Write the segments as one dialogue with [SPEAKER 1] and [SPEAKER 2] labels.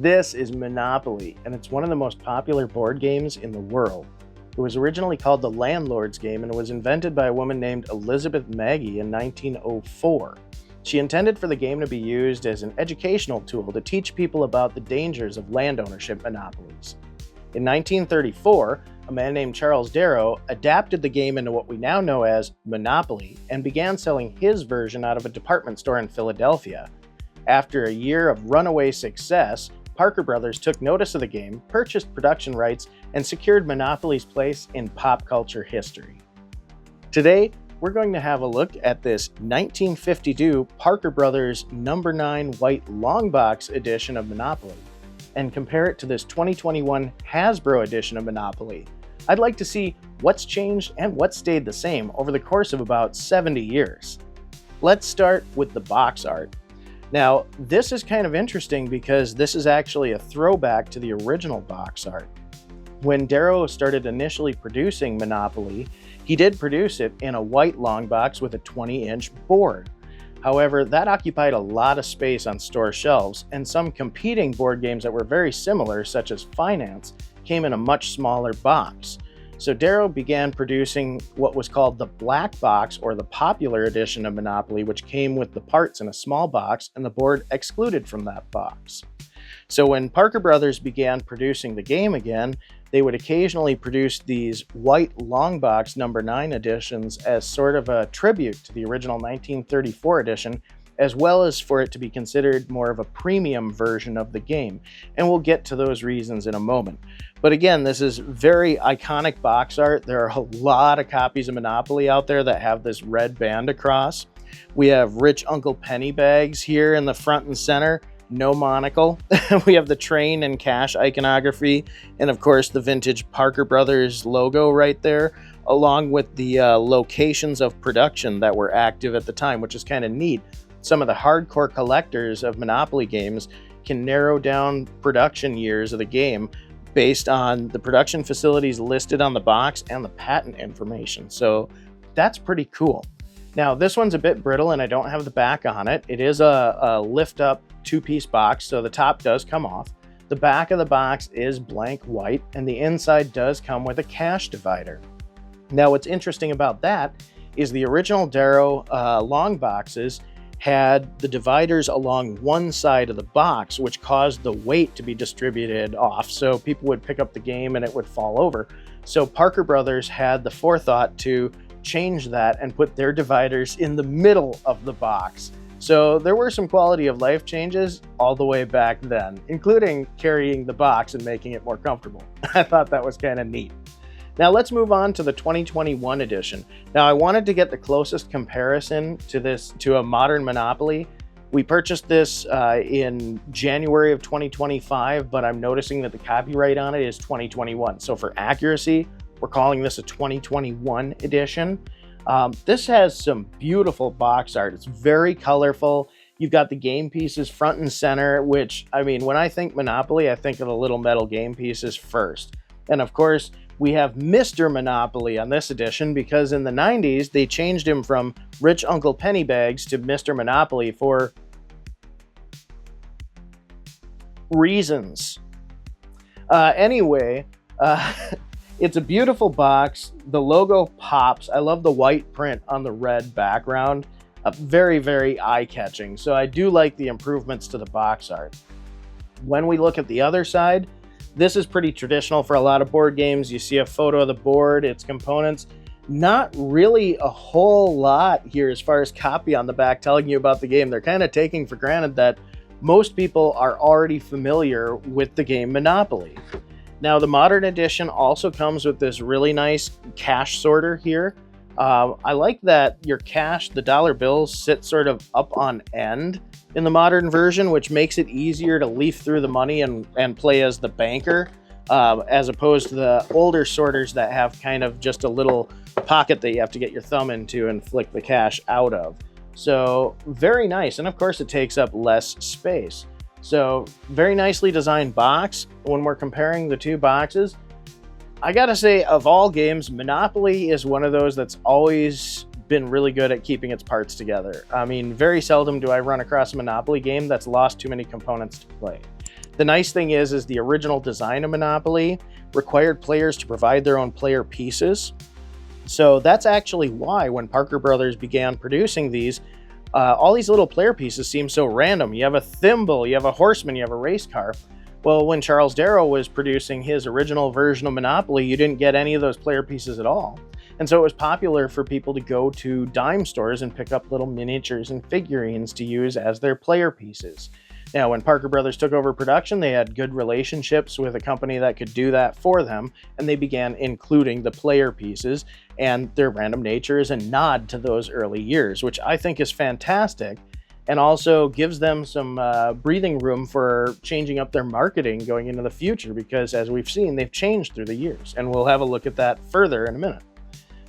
[SPEAKER 1] This is Monopoly, and it's one of the most popular board games in the world. It was originally called the Landlord's game, and it was invented by a woman named Elizabeth Magie in 1904. She intended for the game to be used as an educational tool to teach people about the dangers of land ownership monopolies. In 1934, a man named Charles Darrow adapted the game into what we now know as Monopoly and began selling his version out of a department store in Philadelphia. After a year of runaway success, Parker Brothers took notice of the game, purchased production rights, and secured Monopoly's place in pop culture history. Today, we're going to have a look at this 1952 Parker Brothers No. 9 white long box edition of Monopoly and compare it to this 2021 Hasbro edition of Monopoly. I'd like to see what's changed and what stayed the same over the course of about 70 years. Let's start with the box art. Now, this is kind of interesting because this is actually a throwback to the original box art. When Darrow started initially producing Monopoly, he did produce it in a white long box with a 20-inch board. However, that occupied a lot of space on store shelves, and some competing board games that were very similar, such as Finance, came in a much smaller box. So Darrow began producing what was called the black box, or the popular edition of Monopoly, which came with the parts in a small box and the board excluded from that box. So when Parker Brothers began producing the game again, they would occasionally produce these white long box No. 9 editions as sort of a tribute to the original 1934 edition, as well as for it to be considered more of a premium version of the game. And we'll get to those reasons in a moment. But again, this is very iconic box art. There are a lot of copies of Monopoly out there that have this red band across. We have rich Uncle Pennybags here in the front and center, no monocle. We have the train and cash iconography, and of course the vintage Parker Brothers logo right there, along with the locations of production that were active at the time, which is kind of neat. Some of the hardcore collectors of Monopoly games can narrow down production years of the game based on the production facilities listed on the box and the patent information. So that's pretty cool. Now, this one's a bit brittle and I don't have the back on it. It is a lift-up two-piece box, so the top does come off. The back of the box is blank white, and the inside does come with a cash divider. Now, what's interesting about that is the original Darrow long boxes had the dividers along one side of the box, which caused the weight to be distributed off, so people would pick up the game and it would fall over. So Parker Brothers had the forethought to change that and put their dividers in the middle of the box. So there were some quality of life changes all the way back then, including carrying the box and making it more comfortable. I thought that was kind of neat. Now let's move on to the 2021 edition. Now I wanted to get the closest comparison to a modern Monopoly. We purchased this in January of 2025, but I'm noticing that the copyright on it is 2021. So for accuracy, we're calling this a 2021 edition. This has some beautiful box art. It's very colorful. You've got the game pieces front and center, which, I mean, when I think Monopoly, I think of the little metal game pieces first. And of course, we have Mr. Monopoly on this edition because in the 90s, they changed him from Rich Uncle Pennybags to Mr. Monopoly for reasons. Anyway, it's a beautiful box. The logo pops. I love the white print on the red background. Very, very eye-catching. So I do like the improvements to the box art. When we look at the other side, this is pretty traditional for a lot of board games. You see a photo of the board, its components. Not really a whole lot here as far as copy on the back telling you about the game. They're kind of taking for granted that most people are already familiar with the game Monopoly. Now, the modern edition also comes with this really nice cash sorter here. I like that your cash, the dollar bills, sit sort of up on end in the modern version, which makes it easier to leaf through the money and play as the banker, as opposed to the older sorters that have kind of just a little pocket that you have to get your thumb into and flick the cash out of. So very nice. And of course, it takes up less space. So very nicely designed box. When we're comparing the two boxes, I gotta say, of all games, Monopoly is one of those that's always been really good at keeping its parts together. I mean, very seldom do I run across a Monopoly game that's lost too many components to play. The nice thing is the original design of Monopoly required players to provide their own player pieces. So that's actually why when Parker Brothers began producing these, all these little player pieces seem so random. You have a thimble, you have a horseman, you have a race car. Well, when Charles Darrow was producing his original version of Monopoly, you didn't get any of those player pieces at all. And so it was popular for people to go to dime stores and pick up little miniatures and figurines to use as their player pieces. Now, when Parker Brothers took over production, they had good relationships with a company that could do that for them, and they began including the player pieces, and their random nature is a nod to those early years, which I think is fantastic, and also gives them some breathing room for changing up their marketing going into the future, because as we've seen, they've changed through the years, and we'll have a look at that further in a minute.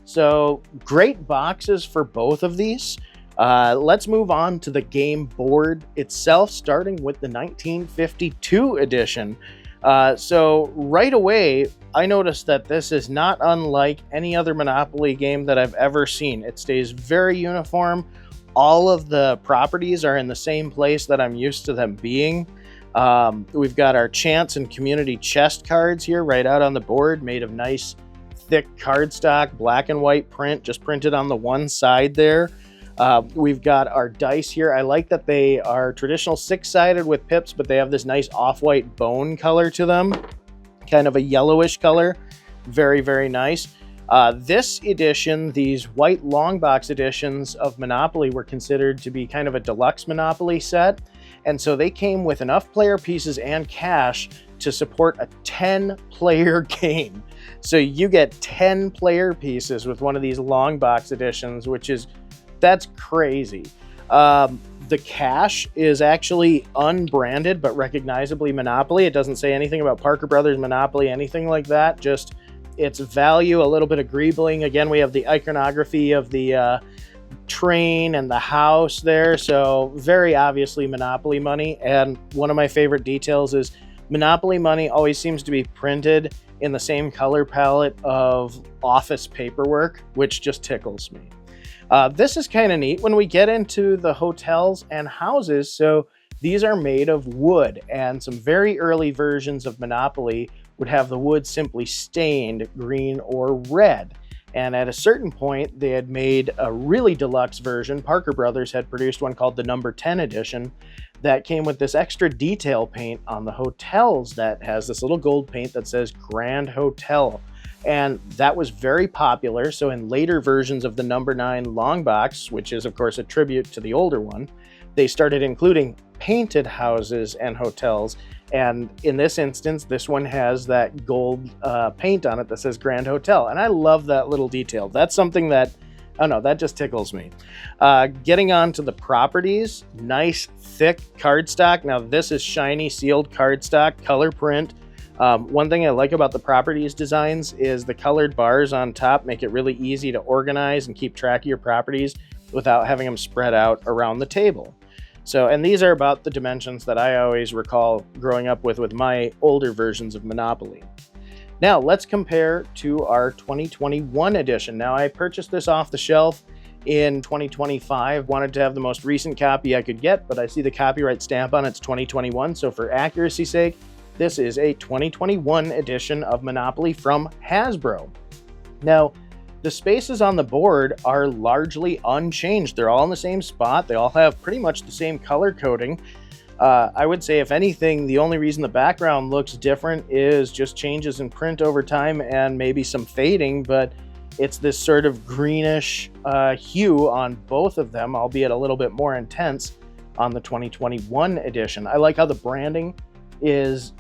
[SPEAKER 1] So, great boxes for both of these. Let's move on to the game board itself, starting with the 1952 edition. So right away, I noticed that this is not unlike any other Monopoly game that I've ever seen. It stays very uniform. All of the properties are in the same place that I'm used to them being. We've got our chance and community chest cards here right out on the board, made of nice, thick cardstock, black and white print, just printed on the one side there. We've got our dice here. I like that they are traditional six-sided with pips, but they have this nice off-white bone color to them, kind of a yellowish color. Very, very nice. This edition, these white long box editions of Monopoly, were considered to be kind of a deluxe Monopoly set, and so they came with enough player pieces and cash to support a 10-player game. So you get 10 player pieces with one of these long box editions, that's crazy. The cash is actually unbranded but recognizably Monopoly. It doesn't say anything about Parker Brothers Monopoly, anything like that. Just its value, a little bit of greebling. Again, we have the iconography of the train and the house there. So very obviously Monopoly money. And one of my favorite details is Monopoly money always seems to be printed in the same color palette of office paperwork, which just tickles me. This is kind of neat when we get into the hotels and houses. So these are made of wood, and some very early versions of Monopoly would have the wood simply stained green or red. And at a certain point, they had made a really deluxe version. Parker Brothers had produced one called the number 10 edition that came with this extra detail paint on the hotels that has this little gold paint that says Grand Hotel. And that was very popular. So in later versions of the number 9 long box, which is of course a tribute to the older one, they started including painted houses and hotels. And in this instance, this one has that gold paint on it that says Grand Hotel. And I love that little detail. That's something that, I don't know, that just tickles me. Getting on to the properties, nice thick cardstock. Now this is shiny sealed cardstock, color print. One thing I like about the properties designs is the colored bars on top make it really easy to organize and keep track of your properties without having them spread out around the table. So, and these are about the dimensions that I always recall growing up with my older versions of Monopoly. Now, let's compare to our 2021 edition. Now, I purchased this off the shelf in 2025, wanted to have the most recent copy I could get, but I see the copyright stamp on it's 2021, so for accuracy's sake, this is a 2021 edition of Monopoly from Hasbro. Now, the spaces on the board are largely unchanged. They're all in the same spot. They all have pretty much the same color coding. I would say, if anything, the only reason the background looks different is just changes in print over time and maybe some fading, but it's this sort of greenish hue on both of them, albeit a little bit more intense on the 2021 edition. I like how the branding is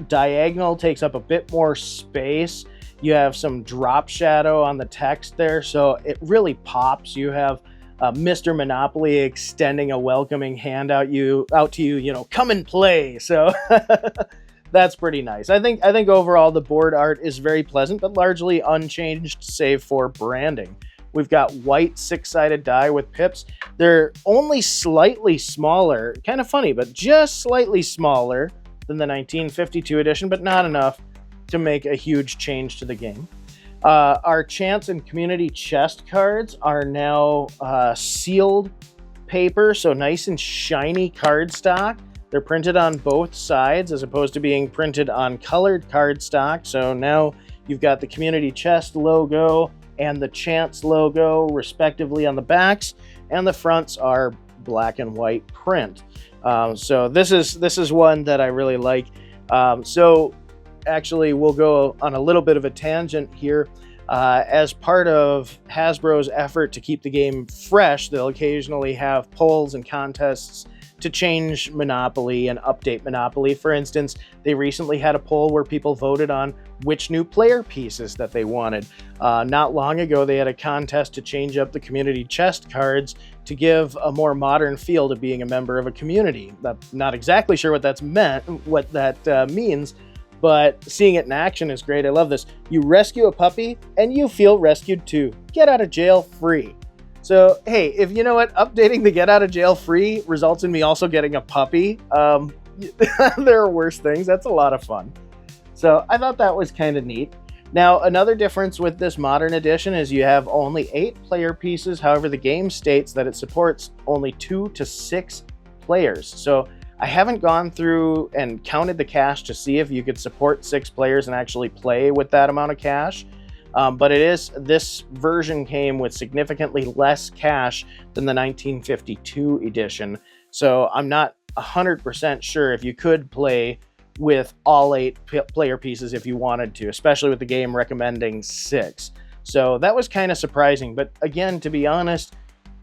[SPEAKER 1] diagonal, takes up a bit more space. You have some drop shadow on the text there, so it really pops. You have Mr. Monopoly extending a welcoming hand out to you, you know, come and play. So that's pretty nice. I think overall the board art is very pleasant, but largely unchanged save for branding. We've got white six-sided die with pips. They're only slightly smaller, kind of funny, but just slightly smaller than the 1952 edition, but not enough to make a huge change to the game. Our chance and community chest cards are now sealed paper, so nice and shiny cardstock. They're printed on both sides as opposed to being printed on colored cardstock. So now you've got the Community Chest logo and the Chance logo respectively on the backs, and the fronts are black and white print. So this is one that I really like. So actually, we'll go on a little bit of a tangent here. As part of Hasbro's effort to keep the game fresh, they'll occasionally have polls and contests to change Monopoly and update Monopoly. For instance, they recently had a poll where people voted on which new player pieces that they wanted. Not long ago, they had a contest to change up the Community Chest cards to give a more modern feel to being a member of a community. I'm not exactly sure what that means, but seeing it in action is great. I love this. You rescue a puppy and you feel rescued too. Get out of jail free. So, hey, if you know what, updating the get out of jail free results in me also getting a puppy. There are worse things. That's a lot of fun. So I thought that was kind of neat. Now, another difference with this modern edition is you have only 8 player pieces. However, the game states that it supports only 2 to 6 players. So I haven't gone through and counted the cash to see if you could support 6 players and actually play with that amount of cash. But this version came with significantly less cash than the 1952 edition. So I'm not 100% sure if you could play with all 8 player pieces if you wanted to, especially with the game recommending 6. So that was kind of surprising. But again, to be honest,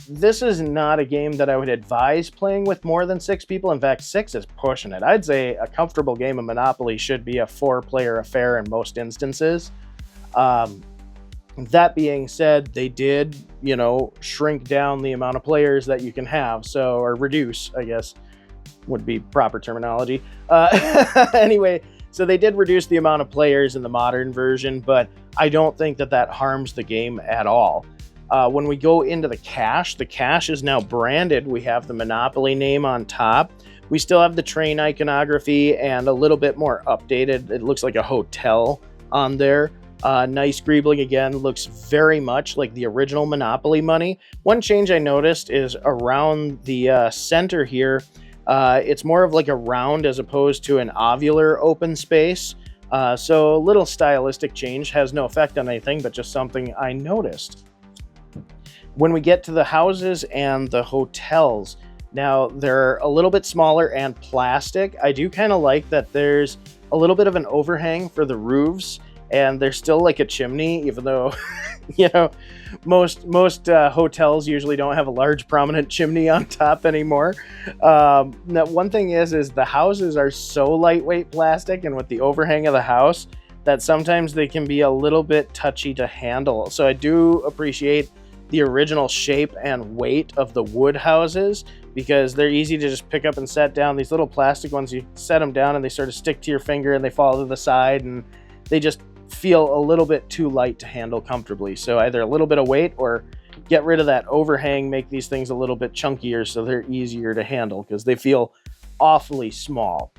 [SPEAKER 1] this is not a game that I would advise playing with more than 6 people. In fact, 6 is pushing it. I'd say a comfortable game of Monopoly should be a 4-player affair in most instances. That being said, they did, shrink down the amount of players that you can have. So, or reduce, I guess, would be proper terminology. Anyway, so they did reduce the amount of players in the modern version, but I don't think that harms the game at all. When we go into the cash is now branded. We have the Monopoly name on top. We still have the train iconography and a little bit more updated. It looks like a hotel on there. Nice greebling again, looks very much like the original Monopoly money. One change I noticed is around the center here. It's more of like a round as opposed to an ovular open space. So a little stylistic change, has no effect on anything, but just something I noticed. When we get to the houses and the hotels, now they're a little bit smaller and plastic. I do kind of like that there's a little bit of an overhang for the roofs, and there's still like a chimney, even though, most hotels usually don't have a large prominent chimney on top anymore. Now, one thing is the houses are so lightweight plastic, and with the overhang of the house, that sometimes they can be a little bit touchy to handle. So I do appreciate the original shape and weight of the wood houses, because they're easy to just pick up and set down. These little plastic ones, you set them down and they sort of stick to your finger and they fall to the side, and they just feel a little bit too light to handle comfortably. So either a little bit of weight or get rid of that overhang, make these things a little bit chunkier so they're easier to handle, because they feel awfully small.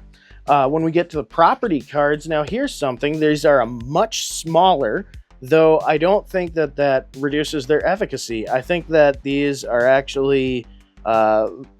[SPEAKER 1] When we get to the property cards, now here's something. These are a much smaller, though I don't think that reduces their efficacy. I think that these are actually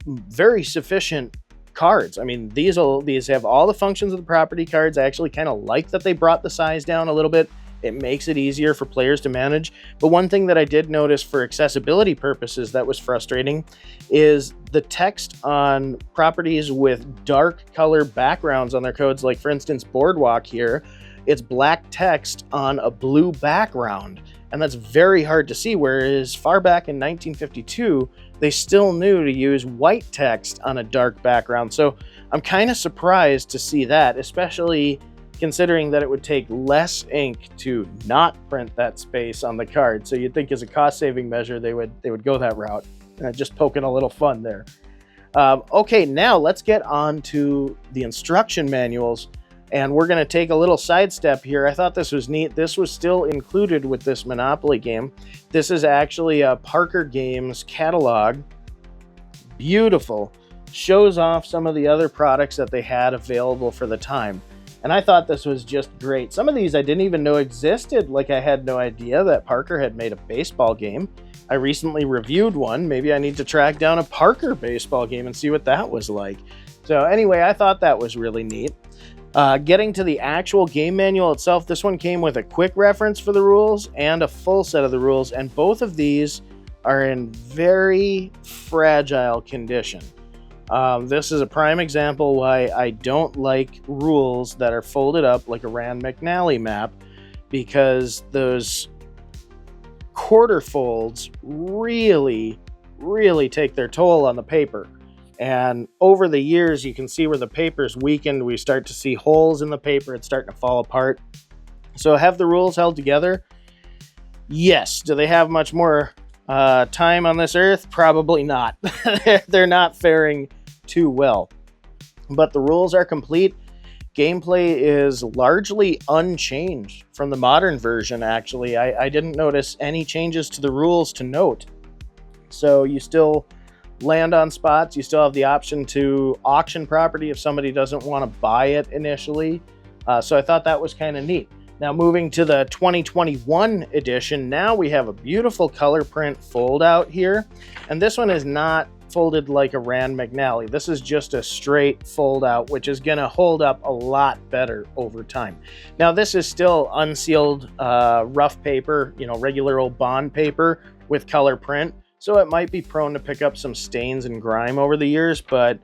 [SPEAKER 1] very sufficient cards. I mean, these have all the functions of the property cards. I actually kind of like that they brought the size down a little bit. It makes it easier for players to manage. But one thing that I did notice for accessibility purposes that was frustrating is the text on properties with dark color backgrounds on their codes. Like, for instance, Boardwalk here, it's black text on a blue background, and that's very hard to see, whereas far back in 1952, they still knew to use white text on a dark background. So I'm kind of surprised to see that, especially considering that it would take less ink to not print that space on the card. So you'd think as a cost-saving measure, they would go that route. Just poking a little fun there. Okay, now let's get on to the instruction manuals. And we're going to take a little sidestep here. I thought this was neat. This was still included with this Monopoly game. This is actually a Parker Games catalog. Beautiful. Shows off some of the other products that they had available for the time. And I thought this was just great. Some of these I didn't even know existed. Like, I had no idea that Parker had made a baseball game. I recently reviewed one. Maybe I need to track down a Parker baseball game and see what that was like. So anyway, I thought that was really neat. Getting to the actual game manual itself, this one came with a quick reference for the rules and a full set of the rules, and both of these are in very fragile condition. This is a prime example why I don't like rules that are folded up like a Rand McNally map, because those quarter folds really take their toll on the paper. And over the years, you can see where the paper's weakened. We start to see holes in the paper. It's starting to fall apart. So have the rules held together? Yes. Do they have much more time on this earth? Probably not. They're not faring too well. But the rules are complete. Gameplay is largely unchanged from the modern version, actually. I didn't notice any changes to the rules to note. So you still land on spots. You still have the option to auction property if somebody doesn't want to buy it initially. So I thought that was kind of neat. Now moving to the 2021 edition, now we have a beautiful color print fold out here. And this one is not folded like a Rand McNally. This is just a straight fold out, which is going to hold up a lot better over time. Now this is still unsealed rough paper, regular old bond paper with color print. So it might be prone to pick up some stains and grime over the years, but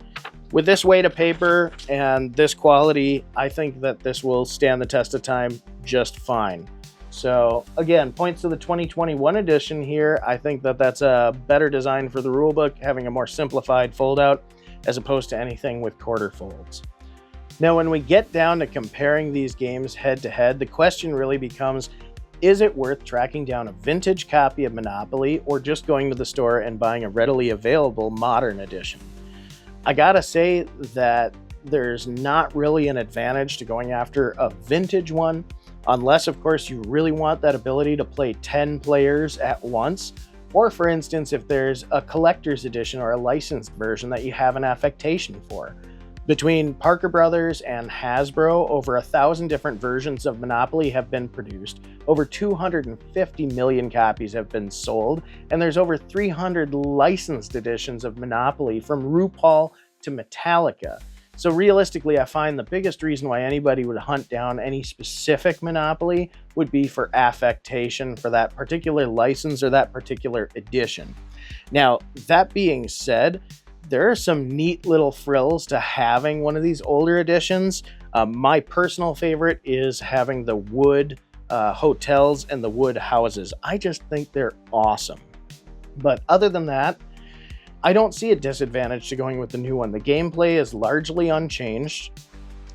[SPEAKER 1] with this weight of paper and this quality, I think that this will stand the test of time just fine. So again, points to the 2021 edition here. I think that that's a better design for the rulebook, having a more simplified fold out as opposed to anything with quarter folds. Now, when we get down to comparing these games head to head, the question really becomes, is it worth tracking down a vintage copy of Monopoly or just going to the store and buying a readily available modern edition? I gotta say that there's not really an advantage to going after a vintage one, unless of course you really want that ability to play 10 players at once, or for instance, if there's a collector's edition or a licensed version that you have an affectation for. Between Parker Brothers and Hasbro, over 1,000 different versions of Monopoly have been produced, over 250 million copies have been sold, and there's over 300 licensed editions of Monopoly from RuPaul to Metallica. So realistically, I find the biggest reason why anybody would hunt down any specific Monopoly would be for affectation for that particular license or that particular edition. Now, that being said, there are some neat little frills to having one of these older editions. My personal favorite is having the wood hotels and the wood houses. I just think they're awesome. But other than that, I don't see a disadvantage to going with the new one. The gameplay is largely unchanged.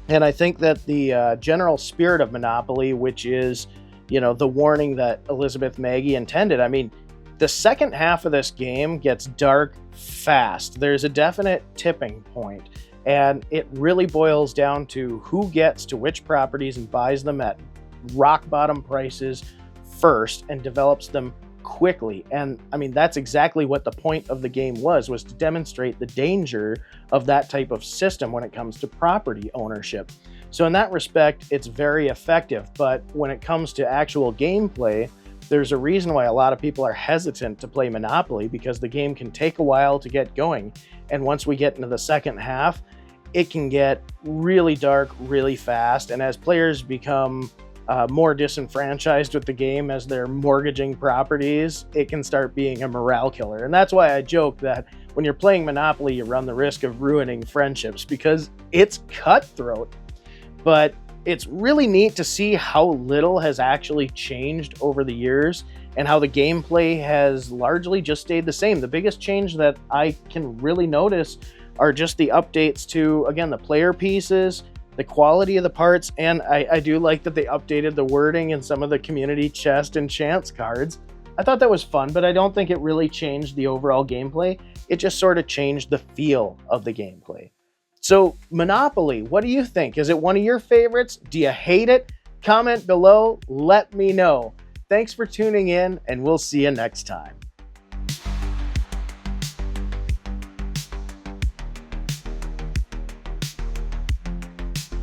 [SPEAKER 1] And I think that the general spirit of Monopoly, which is, the warning that Elizabeth Magie intended, the second half of this game gets dark fast. There's a definite tipping point, and it really boils down to who gets to which properties and buys them at rock bottom prices first and develops them quickly. And that's exactly what the point of the game was to demonstrate the danger of that type of system when it comes to property ownership. So in that respect, it's very effective. But when it comes to actual gameplay, there's a reason why a lot of people are hesitant to play Monopoly, because the game can take a while to get going. And once we get into the second half, it can get really dark really fast. And as players become more disenfranchised with the game, as they're mortgaging properties, it can start being a morale killer. And that's why I joke that when you're playing Monopoly, you run the risk of ruining friendships, because it's cutthroat. But it's really neat to see how little has actually changed over the years and how the gameplay has largely just stayed the same. The biggest change that I can really notice are just the updates to, again, the player pieces, the quality of the parts, and I do like that they updated the wording in some of the community chest and chance cards. I thought that was fun, but I don't think it really changed the overall gameplay. It just sort of changed the feel of the gameplay. So Monopoly, what do you think? Is it one of your favorites? Do you hate it? Comment below, let me know. Thanks for tuning in, and we'll see you next time.